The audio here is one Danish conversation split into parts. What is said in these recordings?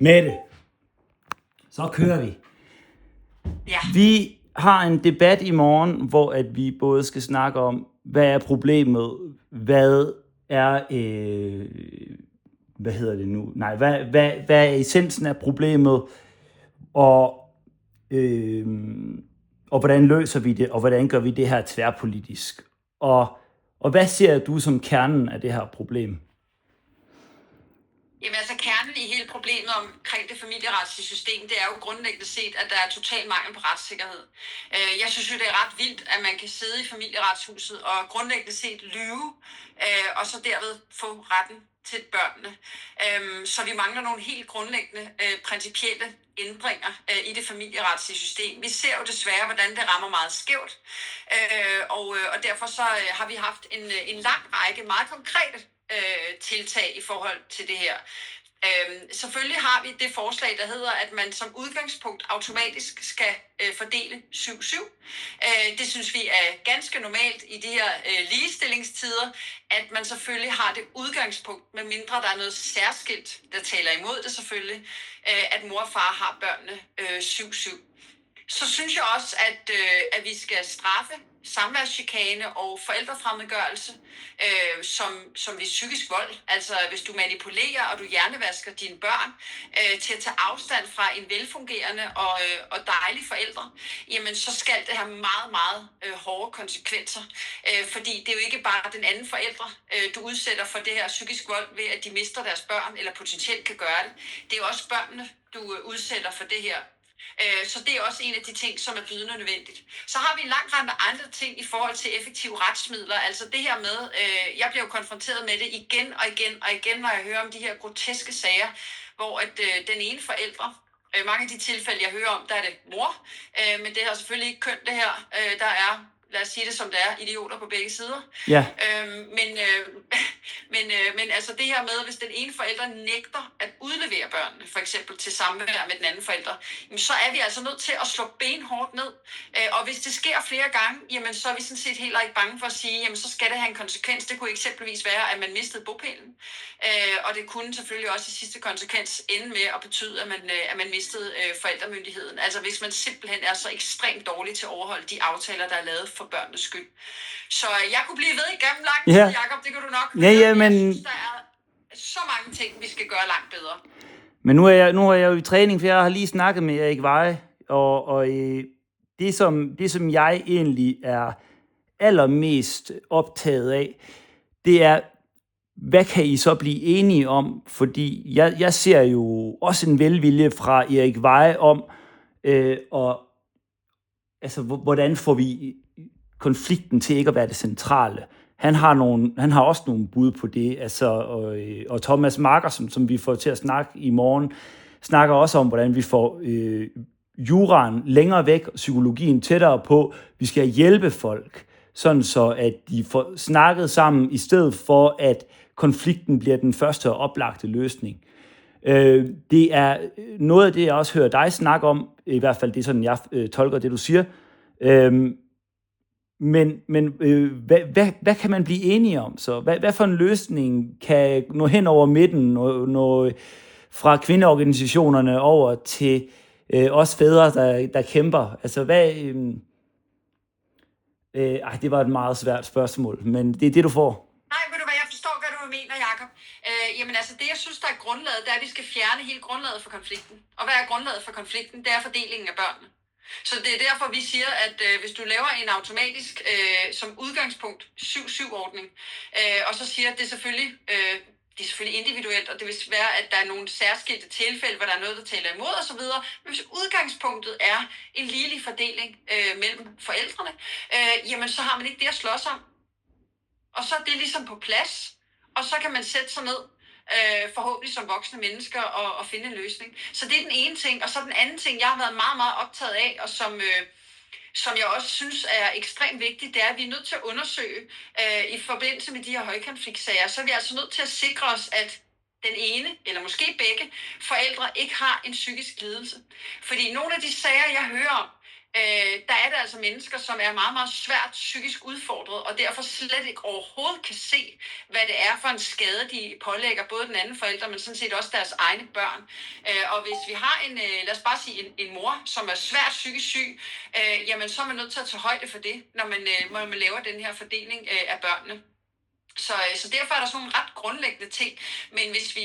Mette, så kører vi. Ja. Vi har en debat i morgen, hvor at vi både skal snakke om, hvad er problemet, hvad er, hvad er essensen af problemet, og hvordan løser vi det, og hvordan gør vi det her tværpolitisk. Og hvad ser du som kernen af det her problem? Jamen altså kernen i hele problemet omkring det familieretslige system, det er jo grundlæggende set, at der er total mangel på retssikkerhed. Jeg synes jo, det er ret vildt, at man kan sidde i familieretshuset og grundlæggende set lyve, og så derved få retten til børnene. Så vi mangler nogle helt grundlæggende principielle ændringer i det familieretslige system. Vi ser jo desværre, hvordan det rammer meget skævt, og derfor så har vi haft en lang række meget konkrete tiltag i forhold til det her. Selvfølgelig har vi det forslag, der hedder, at man som udgangspunkt automatisk skal fordele 7-7. Det synes vi er ganske normalt i de her ligestillingstider, at man selvfølgelig har det udgangspunkt, med mindre der er noget særskilt, der taler imod det selvfølgelig, at mor og far har børnene 7-7. Så synes jeg også, at vi skal straffe samværschikane og forældrefremmedgørelse som ved psykisk vold. Altså hvis du manipulerer og du hjernevasker dine børn til at tage afstand fra en velfungerende og dejlig forældre, jamen så skal det have meget, meget hårde konsekvenser. Fordi det er jo ikke bare den anden forældre, du udsætter for det her psykisk vold ved, at de mister deres børn eller potentielt kan gøre det. Det er jo også børnene, du udsætter for det her. Så det er også en af de ting, som er bydende nødvendigt. Så har vi en lang række andre ting i forhold til effektive retsmidler. Altså det her med, jeg bliver jo konfronteret med det igen og igen og igen, når jeg hører om de her groteske sager, hvor at den ene forælder, mange af de tilfælde, jeg hører om, der er det mor, men det er selvfølgelig ikke kønt det her. Der er, lad os sige det som det er, idioter på begge sider. Ja. Men altså det her med, hvis den ene forælder nægter at udlevere børnene, for eksempel til samvær med den anden forælder, jamen, så er vi altså nødt til at slå benhårdt ned. Og hvis det sker flere gange, jamen, så er vi sådan set heller ikke bange for at sige, jamen, så skal det have en konsekvens. Det kunne eksempelvis være, at man mistede bopælen. Og det kunne selvfølgelig også i sidste konsekvens ende med at betyde, at man mistede forældremyndigheden. Altså hvis man simpelthen er så ekstremt dårlig til at overholde de aftaler, der er lavet for børnenes skyld. Så jeg kunne blive ved igennem lang tid, Jacob, det kan du nok. Men jeg synes, der er så mange ting, vi skal gøre langt bedre. Men nu er jeg jo i træning, for jeg har lige snakket med Erik Veje, og det som jeg egentlig er allermest optaget af, det er, hvad kan I så blive enige om? Fordi jeg ser jo også en velvilje fra Erik Veje om, hvordan får vi konflikten til ikke at være det centrale. Han har også nogle bud på det, og Thomas Marker, som vi får til at snakke i morgen, snakker også om, hvordan vi får juraen længere væk, psykologien tættere på. Vi skal hjælpe folk, sådan så at de får snakket sammen, i stedet for at konflikten bliver den første og oplagte løsning. Det er noget af det, jeg også hører dig snakke om, i hvert fald det er sådan, jeg tolker det, du siger. Men hvad kan man blive enige om så? Hvad for en løsning kan nå hen over midten, nå fra kvindeorganisationerne over til os fædre, der kæmper? Altså det var et meget svært spørgsmål, men det er det, du får. Nej, ved du hvad, jeg forstår, hvad du mener, Jacob. Jamen altså, det jeg synes, der er grundlaget, det er, at vi skal fjerne hele grundlaget for konflikten. Og hvad er grundlaget for konflikten? Det er fordelingen af børnene. Så det er derfor, vi siger, at hvis du laver en automatisk, som udgangspunkt, 7-7-ordning, og så siger, at det er selvfølgelig individuelt, og det vil være, at der er nogle særskilte tilfælde, hvor der er noget, der taler imod osv., men hvis udgangspunktet er en ligelig fordeling mellem forældrene, jamen så har man ikke det at slås om. Og så er det ligesom på plads, og så kan man sætte sig ned, forhåbentlig som voksne mennesker, og finde en løsning. Så det er den ene ting. Og så den anden ting, jeg har været meget, meget optaget af, og som jeg også synes er ekstremt vigtigt, det er, at vi er nødt til at undersøge, i forbindelse med de her højkonfliktsager, så er vi altså nødt til at sikre os, at den ene, eller måske begge, forældre ikke har en psykisk lidelse. Fordi nogle af de sager, jeg hører om, der er der altså mennesker, som er meget, meget svært psykisk udfordret, og derfor slet ikke overhovedet kan se, hvad det er for en skade, de pålægger både den anden forælder, men sådan set også deres egne børn. Og hvis vi har lad os bare sige, en mor, som er svært psykisk syg, jamen så er man nødt til at tage højde for det, når man laver den her fordeling af børnene. Så derfor er der sådan nogle ret grundlæggende ting. Men hvis vi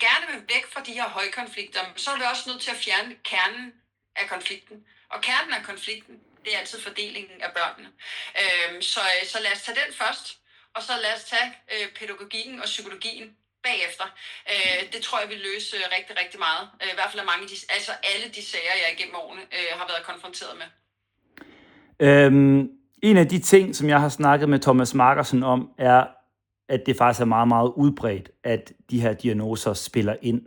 gerne vil væk fra de her højkonflikter, så er vi også nødt til at fjerne kernen af konflikten. Og kernen af konflikten, det er altid fordelingen af børnene. Så lad os tage den først, og så lad os tage pædagogikken og psykologien bagefter. Det tror jeg vil løse rigtig, rigtig meget. I hvert fald mange af alle de sager, jeg igennem årene har været konfronteret med. En af de ting, som jeg har snakket med Thomas Markersen om, er, at det faktisk er meget, meget udbredt, at de her diagnoser spiller ind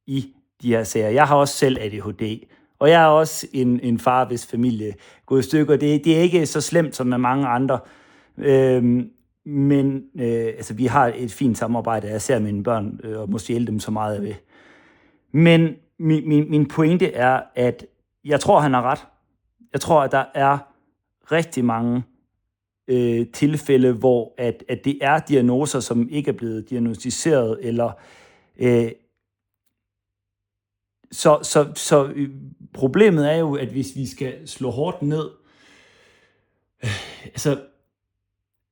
i de her sager. Jeg har også selv ADHD, og jeg er også en far, hvis familie går i stykker. Det er ikke så slemt som med mange andre, men altså, vi har et fint samarbejde. Jeg ser mine børn og må stjæle dem så meget jeg vil. Men min pointe er, at jeg tror, han har ret. Jeg tror, at der er rigtig mange tilfælde, hvor at det er diagnoser, som ikke er blevet diagnostiseret, eller så problemet er jo, at hvis vi skal slå hårdt ned, altså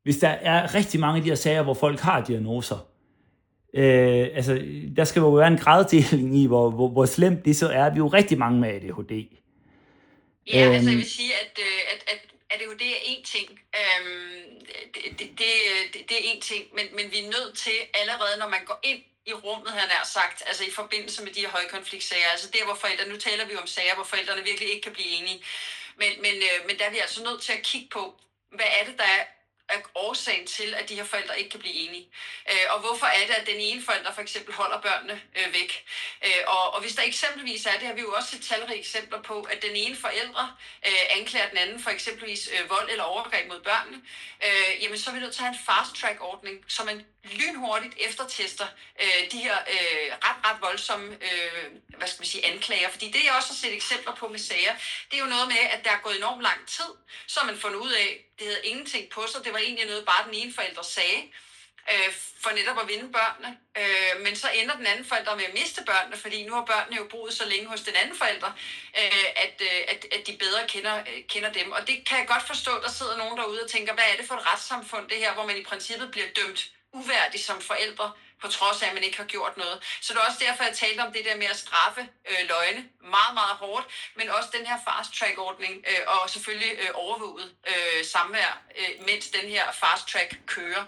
hvis der er rigtig mange af de her sager, hvor folk har diagnoser, altså der skal jo være en graddeling i, hvor slemt det så er. Vi er jo rigtig mange med ADHD. Ja, altså jeg vil sige, at ADHD er én ting. Det er én ting, men vi er nødt til allerede, når man går ind i rummet, han har sagt, altså i forbindelse med de her højkonfliktsager, altså der, hvor forældre, nu taler vi om sager, hvor forældrene virkelig ikke kan blive enige, men der er vi altså nødt til at kigge på, hvad er det, der er årsagen til, at de her forældre ikke kan blive enige. Og hvorfor er det, at den ene forælder for eksempel holder børnene væk? Og hvis der eksempelvis er, det har vi jo også set talrige eksempler på, at den ene forælder anklager den anden for eksempelvis vold eller overgreb mod børnene, jamen så er vi nødt til at have en fast-track-ordning, så man lynhurtigt eftertester de her ret voldsomme hvad skal man sige, anklager. Fordi det, jeg også har set eksempler på med sager, det er jo noget med, at der er gået enormt lang tid, så har man fundet ud af, det havde ingenting på sig, det var egentlig noget, bare den ene forælder sagde, for netop at vinde børnene. Men så ender den anden forælder med at miste børnene, fordi nu har børnene jo boet så længe hos den anden forælder, at de bedre kender dem. Og det kan jeg godt forstå, der sidder nogen derude og tænker, hvad er det for et retssamfund, det her, hvor man i princippet bliver dømt uværdig som forældre, på trods af, at man ikke har gjort noget. Så det er også derfor, jeg talte om det der med at straffe løgne meget, meget hårdt, men også den her fast-track-ordning, og selvfølgelig overvåget samvær, mens den her fast-track kører.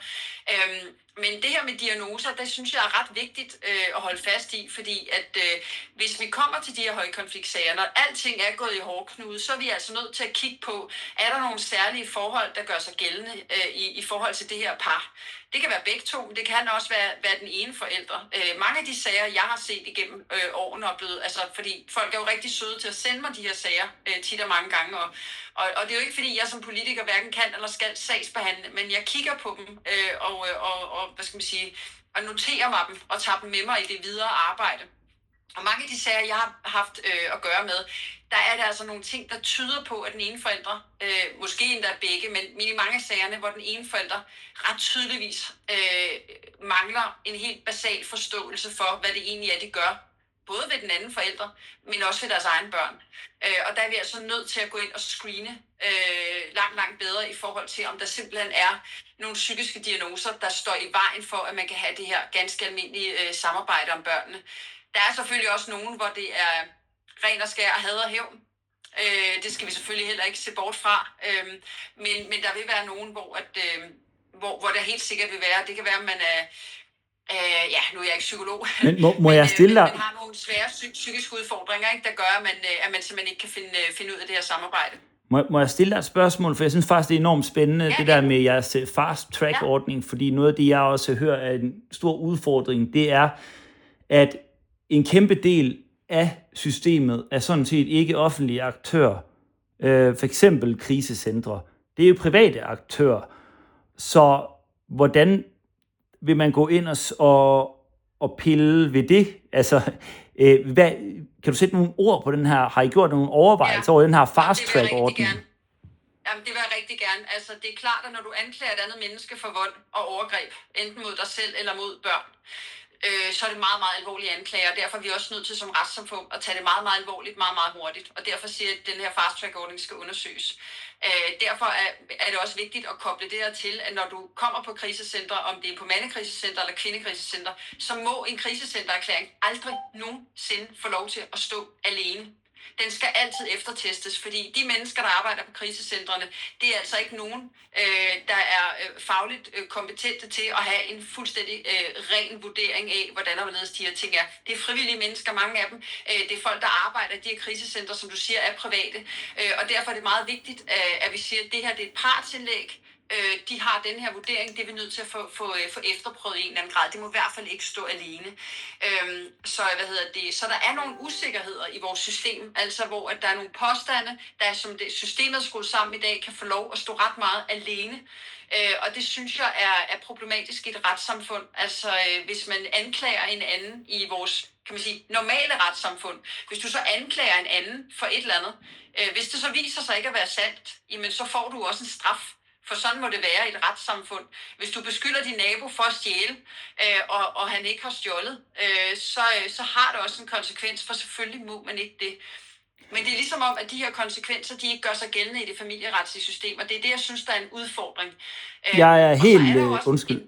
Men det her med diagnoser, det synes jeg er ret vigtigt at holde fast i, fordi at hvis vi kommer til de her højkonfliktsager, når alting er gået i hårdknude, så er vi altså nødt til at kigge på, er der nogle særlige forhold, der gør sig gældende i forhold til det her par. Det kan være begge to, men det kan også være den ene forælder. Mange af de sager, jeg har set igennem årene, er blevet, altså, fordi folk er jo rigtig søde til at sende mig de her sager tit og mange gange, og det er jo ikke fordi, jeg som politiker hverken kan eller skal sagsbehandle, men jeg kigger på dem og hvad skal man sige, og noterer mig dem og tager dem med mig i det videre arbejde. Og mange af de sager, jeg har haft at gøre med, der er der altså nogle ting, der tyder på, at den ene forælder, måske endda begge, men i mange af sagerne, hvor den ene forælder ret tydeligvis mangler en helt basal forståelse for, hvad det egentlig er, de gør. Både ved den anden forælder, men også ved deres egen børn. Og der er vi altså nødt til at gå ind og screene langt bedre i forhold til, om der simpelthen er nogle psykiske diagnoser, der står i vejen for, at man kan have det her ganske almindelige samarbejde om børnene. Der er selvfølgelig også nogen, hvor det er ren og skær had og hævn. Det skal vi selvfølgelig heller ikke se bort fra. Men der vil være nogen, hvor der helt sikkert vil være. Det kan være, at man er... ja, nu er jeg ikke psykolog. Men må jeg stille dig... Man har nogle svære psykiske udfordringer, ikke, der gør, at man simpelthen ikke kan finde ud af det her samarbejde. Må jeg stille dig et spørgsmål, for jeg synes faktisk, det er enormt spændende, det der med jeres fast-track-ordning, fordi noget af det, jeg også hører er en stor udfordring, det er, at en kæmpe del af systemet er sådan set ikke offentlige aktører. For eksempel krisecentre. Det er jo private aktører. Så hvordan vil man gå ind at pille ved det? Altså, kan du sætte nogle ord på den her? Har I gjort nogle overvejelser over den her fast-track-ordning? Jamen, det vil jeg rigtig gerne. Altså, det er klart, at når du anklager et andet menneske for vold og overgreb, enten mod dig selv eller mod børn, så er det meget, meget alvorlige anklager, og derfor er vi også nødt til som retssamfund at tage det meget, meget alvorligt, meget, meget hurtigt. Og derfor siger jeg, at den her fast-track-ordning skal undersøges. Derfor er det også vigtigt at koble det her til, at når du kommer på krisecenter, om det er på mandekrisecenter eller kvindekrisecenter, så må en krisecentererklæring aldrig nogensinde få lov til at stå alene. Den skal altid eftertestes, fordi de mennesker, der arbejder på krisecentrene, det er altså ikke nogen, der er fagligt kompetente til at have en fuldstændig ren vurdering af, hvordan og hvorledes de her ting er. Det er frivillige mennesker, mange af dem. Det er folk, der arbejder i de her krisecentre, som du siger, er private. Og derfor er det meget vigtigt, at vi siger, at det her det er et partsindlæg. De har den her vurdering, det er vi nødt til at få efterprøvet i en eller anden grad. Det må i hvert fald ikke stå alene. Så der er nogle usikkerheder i vores system, altså hvor at der er nogle påstande, der som det systemet er skruet sammen i dag, kan få lov at stå ret meget alene. Og det synes jeg er problematisk i et retssamfund. Altså hvis man anklager en anden i vores, kan man sige, normale retssamfund, hvis du så anklager en anden for et eller andet, hvis det så viser sig ikke at være sandt, jamen så får du også en straf. For sådan må det være i et retssamfund. Hvis du beskylder din nabo for at stjæle, og han ikke har stjålet, så har det også en konsekvens, for selvfølgelig må man ikke det. Men det er ligesom om, at de her konsekvenser, de ikke gør sig gældende i det familieretslige system, og det er det, jeg synes, der er en udfordring. Jeg er helt undskyld.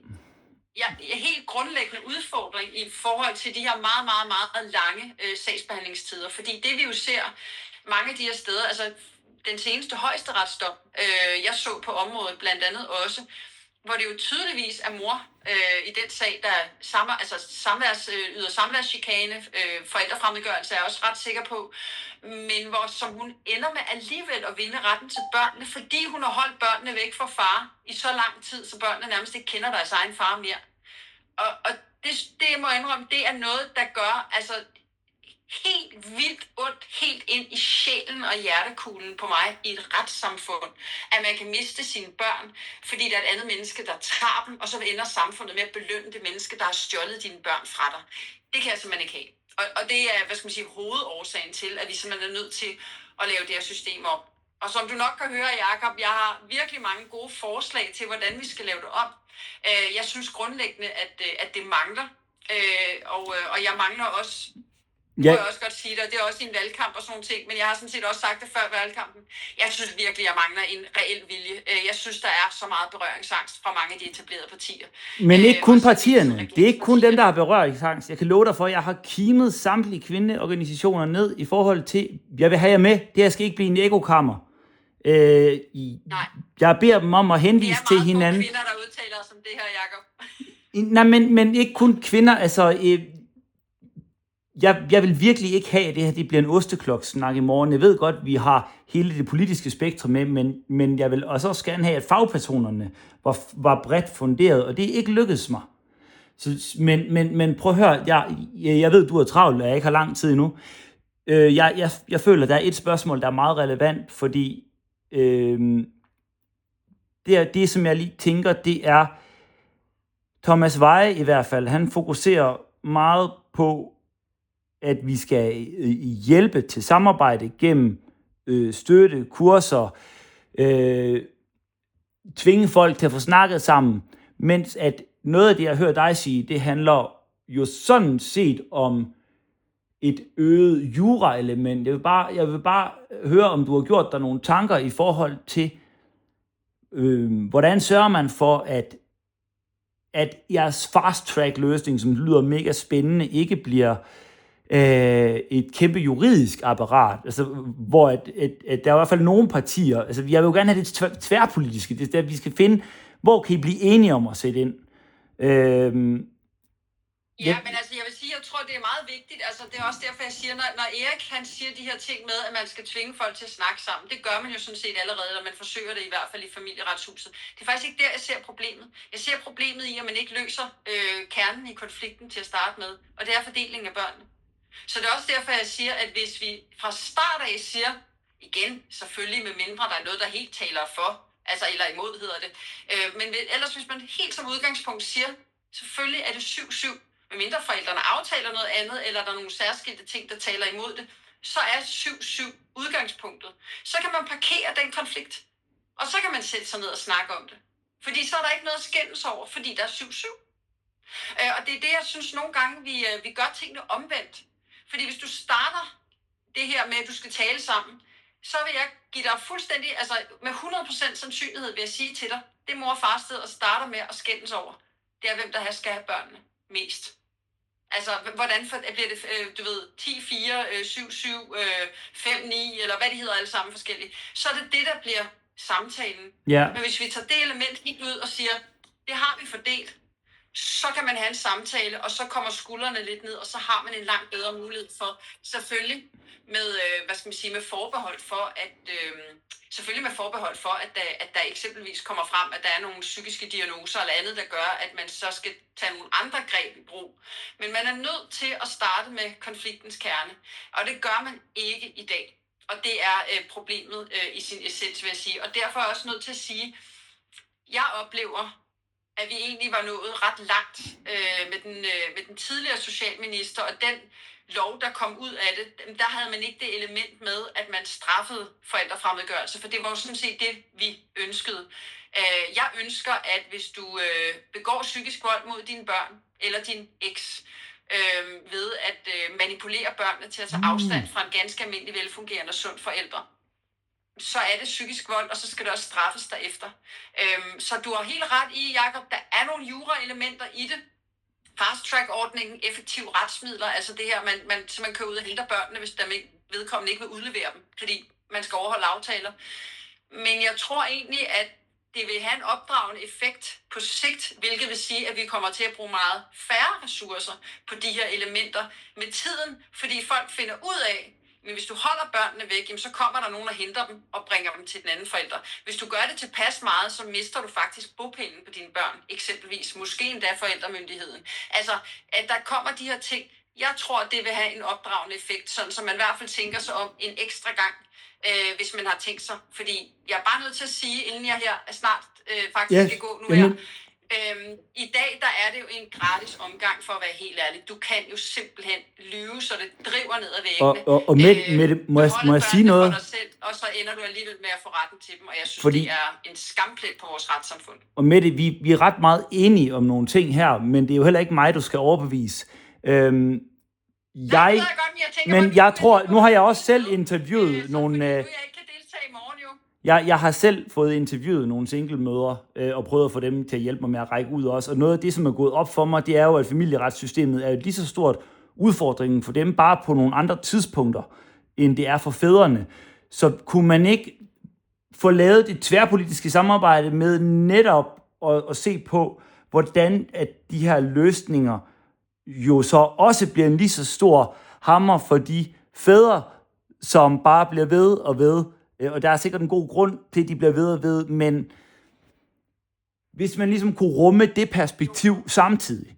En helt grundlæggende udfordring i forhold til de her meget, meget, meget lange sagsbehandlingstider. Fordi det vi jo ser mange af de her steder, altså den seneste højesteretsdom, jeg så på området blandt andet også, hvor det jo tydeligvis er mor i den sag, der yder samværschikane, forældrefremmedgørelse er jeg også ret sikker på, men som hun ender med alligevel at vinde retten til børnene, fordi hun har holdt børnene væk fra far i så lang tid, så børnene nærmest ikke kender deres egen far mere. Og det må jeg indrømme, det er noget, der gør altså helt vildt ondt, helt ind i sjælen og hjertekuglen på mig i et retssamfund, at man kan miste sine børn, fordi der er et andet menneske, der tager dem, og så ender samfundet med at belønne det menneske, der har stjålet dine børn fra dig. Det kan jeg simpelthen ikke have. Og det er, hovedårsagen til, at vi simpelthen er nødt til at lave det her system op. Og som du nok kan høre, Jacob, jeg har virkelig mange gode forslag til, hvordan vi skal lave det om. Jeg synes grundlæggende, at det mangler, og jeg mangler også. Det må jeg også godt sige det, og det er også i en valgkamp og sådan nogle ting, men jeg har sådan set også sagt det før valgkampen. Jeg synes virkelig, jeg mangler en reel vilje. Jeg synes, der er så meget berøringsangst fra mange af de etablerede partier. Men ikke kun partierne. Det er ikke kun dem, der har berøringsangst. Jeg kan love dig for, at jeg har kimet samtlige kvindeorganisationer ned i forhold til, jeg vil have jer med, det her skal ikke blive en ekokammer. Jeg beder dem om at henvise til hinanden. Det er meget få kvinder, der udtaler os om det her, Jacob. Nej, men ikke kun kvinder, altså... Jeg vil virkelig ikke have, at det her det bliver en osteklokkesnak i morgen. Jeg ved godt, at vi har hele det politiske spektrum med, men jeg vil også gerne have, at fagpersonerne var bredt funderet, og det er ikke lykkedes mig. Men prøv at høre, jeg ved, du er travlt, og jeg ikke har lang tid endnu. Jeg føler, at der er et spørgsmål, der er meget relevant, fordi det, som jeg lige tænker, det er, Thomas Weje i hvert fald, han fokuserer meget på, at vi skal hjælpe til samarbejde gennem støtte, kurser, tvinge folk til at få snakket sammen, mens at noget af det, jeg hører dig sige, det handler jo sådan set om et øget jura-element. Jeg vil bare høre, om du har gjort dig nogle tanker i forhold til, hvordan sørger man for, at jeres fast-track-løsning, som lyder mega spændende, ikke bliver et kæmpe juridisk apparat, altså, hvor at der er i hvert fald nogle partier, altså jeg vil jo gerne have det tværpolitiske, det er der, vi skal finde, hvor kan I blive enige om at sætte ind? Men altså, jeg vil sige, jeg tror, det er meget vigtigt, altså det er også derfor, jeg siger, når Erik, han siger de her ting med, at man skal tvinge folk til at snakke sammen, det gør man jo sådan set allerede, og man forsøger det i hvert fald i familieretshuset. Det er faktisk ikke der, jeg ser problemet. Jeg ser problemet i, at man ikke løser kernen i konflikten til at starte med, og det er fordelingen af børnene. Så det er også derfor, jeg siger, at hvis vi fra start af siger, igen, selvfølgelig med mindre der er noget, der helt taler for, altså eller imod hedder det, men ellers hvis man helt som udgangspunkt siger, selvfølgelig er det 7-7, medmindre forældrene aftaler noget andet, eller der er nogle særskilte ting, der taler imod det, så er 7-7 udgangspunktet. Så kan man parkere den konflikt, og så kan man sætte sig ned og snakke om det. Fordi så er der ikke noget at skændes over, fordi der er 7-7. Og det er det, jeg synes nogle gange, vi gør tingene omvendt. Fordi hvis du starter det her med, at du skal tale sammen, så vil jeg give dig fuldstændig, altså med 100% sandsynlighed vil jeg sige til dig, det mor og far sted og starter med at skændes over, det er, hvem der skal have børnene mest. Altså, hvordan bliver det, du ved, 10-4, 7-7, 5-9, eller hvad de hedder alle sammen forskellige. Så er det det, der bliver samtalen. Ja. Men hvis vi tager det element helt ud og siger, det har vi fordelt, så kan man have en samtale, og så kommer skuldrene lidt ned, og så har man en langt bedre mulighed for, selvfølgelig med, med forbehold for, at der eksempelvis kommer frem, at der er nogle psykiske diagnoser eller andet, der gør, at man så skal tage nogle andre greb i brug. Men man er nødt til at starte med konfliktens kerne, og det gør man ikke i dag. Og det er problemet i sin essens, vil jeg sige. Og derfor er jeg også nødt til at sige, jeg oplever, at vi egentlig var nået ret langt med den tidligere socialminister, og den lov, der kom ud af det, der havde man ikke det element med, at man straffede forældrefremmedgørelse, for det var jo sådan set det, vi ønskede. Jeg ønsker, at hvis du begår psykisk vold mod dine børn, eller din eks, ved at manipulere børnene til at tage afstand fra en ganske almindelig, velfungerende og sund forælder, så er det psykisk vold, og så skal det også straffes derefter. Så du har helt ret i, Jacob, der er nogle jura-elementer i det. Fast-track-ordningen, effektive retsmidler, altså det her, man simpelthen kører ud og henter børnene, hvis der vedkommende ikke vil udlevere dem, fordi man skal overholde aftaler. Men jeg tror egentlig, at det vil have en opdragende effekt på sigt, hvilket vil sige, at vi kommer til at bruge meget færre ressourcer på de her elementer med tiden, fordi folk finder ud af, men hvis du holder børnene væk, så kommer der nogen og henter dem og bringer dem til den anden forælder. Hvis du gør det tilpas meget, så mister du faktisk bopælen på dine børn, eksempelvis. Måske endda forældremyndigheden. Altså, at der kommer de her ting. Jeg tror, det vil have en opdragende effekt, sådan så man i hvert fald tænker sig om en ekstra gang, hvis man har tænkt sig. Fordi jeg er bare nødt til at sige, inden jeg her snart skal gå nu her. I dag, der er det jo en gratis omgang, for at være helt ærlig. Du kan jo simpelthen lyve, så det driver ned ad væggene. Og Mette, må jeg sige noget? For dig selv, og så ender du alligevel med at få retten til dem, og jeg synes, det er en skamplet på vores retssamfund. Og Mette, vi er ret meget enige om nogle ting her, men det er jo heller ikke mig, du skal overbevise. Jeg tror, nu har jeg også selv interviewet nogle... Jeg har selv fået interviewet nogle single-mødre og prøvet at få dem til at hjælpe mig med at række ud også. Og noget af det, som er gået op for mig, det er jo, at familieretssystemet er jo lige så stort udfordringen for dem, bare på nogle andre tidspunkter, end det er for fædrene. Så kunne man ikke få lavet det tværpolitiske samarbejde med netop at se på, hvordan at de her løsninger jo så også bliver en lige så stor hammer for de fædre, som bare bliver ved og ved. Og der er sikkert en god grund til, at de bliver ved og ved, men hvis man ligesom kunne rumme det perspektiv samtidig.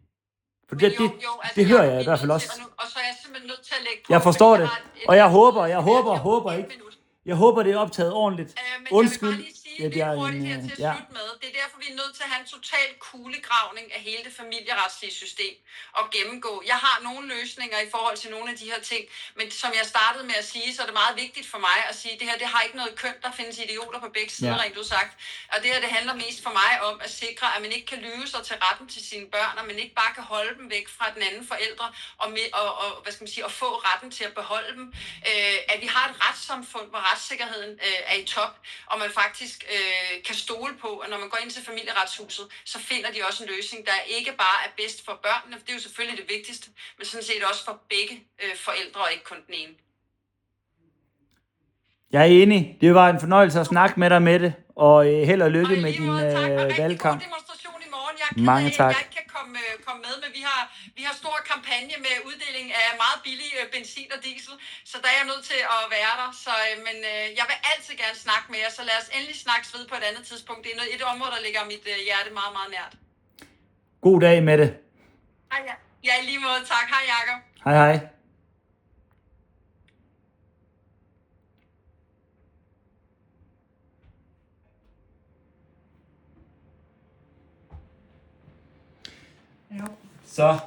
For det hører jeg i hvert fald også. Og så er jeg simpelthen nødt til at lægge på. Jeg forstår det, og jeg håber ikke. Jeg håber, det er optaget ordentligt. Undskyld. Det er hurtigt her til at slutte med. Det er derfor, vi er nødt til at have en total kuglegravning af hele det familieretslige system og gennemgå. Jeg har nogle løsninger i forhold til nogle af de her ting, men som jeg startede med at sige, så er det meget vigtigt for mig at sige, at det her det har ikke noget køn, der findes idioter på begge sider, rent udsagt. Og det her det handler mest for mig om at sikre, at man ikke kan lyve sig til retten til sine børn, og man ikke bare kan holde dem væk fra den anden forældre og få retten til at beholde dem. At vi har et retssamfund, hvor retssikkerheden er i top, og man faktisk kan stole på, at når man går ind til familieretshuset, så finder de også en løsning, der ikke bare er bedst for børnene, for det er jo selvfølgelig det vigtigste, men sådan set også for begge forældre, og ikke kun den ene. Jeg er enig. Det var en fornøjelse at snakke med dig, Mette, og held og lykke med din valgkamp. Mange tak. Jeg ikke kan komme med, men vi har stor kampagne med uddeling af meget billig benzin og diesel, så der er jeg nødt til at være der. Men jeg vil altid gerne snakke med jer, så lad os endelig snakkes ved på et andet tidspunkt. Det er et område, der ligger mit hjerte meget, meget nært. God dag, Mette. Hej, ja, i lige måde. Tak. Hej, Jacob. Hej, hej. Så